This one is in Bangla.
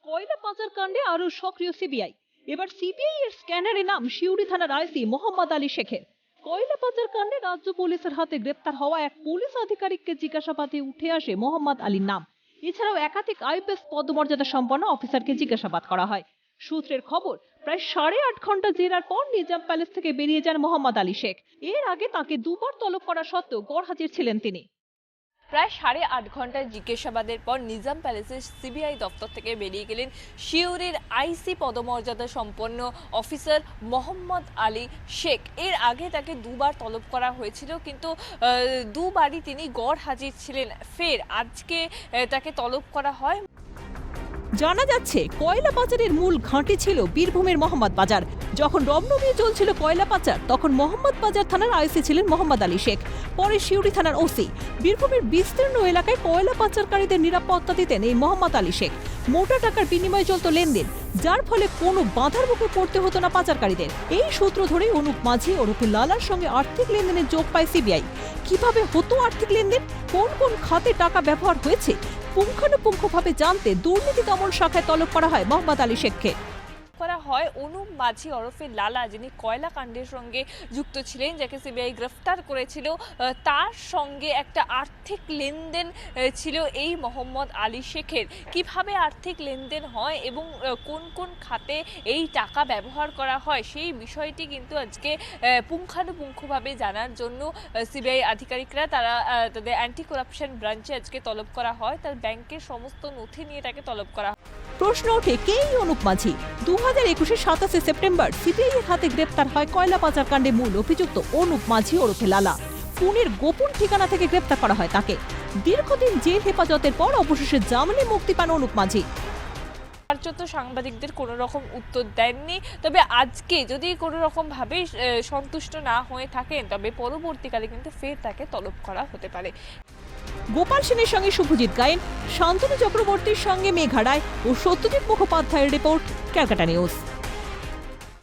কয়লা পাচার কাণ্ডে আরো সক্রিয় সিবিআই। এবার সিবিআই এর স্ক্যানারে নাম শিউরি থানার আইসি মোহাম্মদ আলী শেখের। কয়লা পাচার কাণ্ডে রাজ্য পুলিশের হাতে গ্রেপ্তার হওয়া এক পুলিশ আধিকারিককে জিজ্ঞাসাবাদে উঠে আসে মোহাম্মদ আলীর নাম। এছাড়াও একাধিক আইপিএস পদমর্যাদা সম্পন্ন অফিসারকে জিজ্ঞাসাবাদ করা হয়। সূত্রের খবর, প্রায় 8.5 ঘন্টা জেরার পর নিজাম প্যালেস থেকে বেরিয়ে যান মোহাম্মদ আলী শেখ। এর আগে তাকে দুবার তলব করা সত্ত্বেও গড়হাজির ছিলেন তিনি। প্রায় 8.5 ঘন্টার জিজ্ঞাসাবাদের পর নিজাম প্যালেসের সিবিআই দপ্তর থেকে বেরিয়ে গেলেন শিউরির আইসি পদমর্যাদা সম্পন্ন অফিসার মোহাম্মদ আলী শেখ। এর আগে তাকে দুবার তলব করা হয়েছিল, কিন্তু দুবারই তিনি গড়হাজির ছিলেন। ফের আজকে তাকে তলব করা হয়। জানা যাচ্ছে, কয়লা পাচারের মূল ঘাঁটি ছিল বীরভূমের মোহাম্মদ বাজার। যখন রমরমিয়ে চলছিল কয়লা পাচার, তখন মোহাম্মদ বাজার থানার আইসি ছিলেন মোহাম্মদ আলী শেখ, পরে শিউরি থানার ওসি। বীরভূমের বিস্তীর্ণ এলাকায় কয়লা পাচারকারীদের নিরাপত্তা দিতেন এই মোহাম্মদ আলী শেখ। মোটা টাকার বিনিময়ে চলত লেনদেন, যার ফলে কোনো বাধার মুখে পড়তে হতো না পাচারকারীদের। এই সূত্র ধরেই অনুপ মাঝি ওরফে লালার সঙ্গে আর্থিক লেনদেনের যোগ পায় সিবিআই। কিভাবে হতো আর্থিক লেনদেন, কোন কোন খাতে টাকা ব্যবহার হয়েছে, পুঙ্খানুপুঙ্খভাবে জানতে দুর্নীতি দমন শাখায় তলব করা হয় মোহাম্মদ আলী শেখকে। করা হয় অনুপ মাঝি ওরফে লালা, যিনি কয়লা কাণ্ডের সঙ্গে যুক্ত ছিলেন, যাকে সিবিআই গ্রেফতার করেছিল। তার সঙ্গে একটা আর্থিক লেনদেন ছিল এই মোহাম্মদ আলী শেখের। কিভাবে আর্থিক লেনদেন হয় এবং কোন কোন খাতে এই টাকা ব্যবহার করা হয়, সেই বিষয়টি কিন্তু আজকে পুঙ্খানুপুঙ্খভাবে জানার জন্য সিবিআই আধিকারিকরা তাদের অ্যান্টি করাপশন ব্রাঞ্চে আজকে তলব করা হয়। তার ব্যাংকের সমস্ত নথি নিয়ে তাকে তলব করা হয়। প্রশ্ন ওঠে, কে এই অনুপ মাঝি? 2021 27 সেপ্টেম্বর সিবিআই এর হাতে গ্রেপ্তার হয় কয়লা পাচার কাণ্ডে মূল অভিযুক্ত অনুপ মাঝি ওরফে লালা। পুনের গোপন ঠিকানা থেকে গ্রেপ্তার করা হয় তাকে। দীর্ঘদিন জেল হেফাজতের পর অবশেষে জামিনে মুক্তি পান অনুপ মাঝি। কার্যত সাংবাদিকদের কোনো রকম উত্তর দেননি। তবে আজকে যদি কোনো রকম ভাবে সন্তুষ্ট না হয়ে থাকেন, তবে পরবর্তীকালে কিন্তু ফের তাকে তলব করা হতে পারে। গোপাল সেনের সঙ্গে শুভজিৎ গায়েন, শান্তনু চক্রবর্তীর সঙ্গে মেঘা রায় ও সত্যজিৎ মুখোপাধ্যায়ের রিপোর্ট, ক্যালকাটা নিউজ।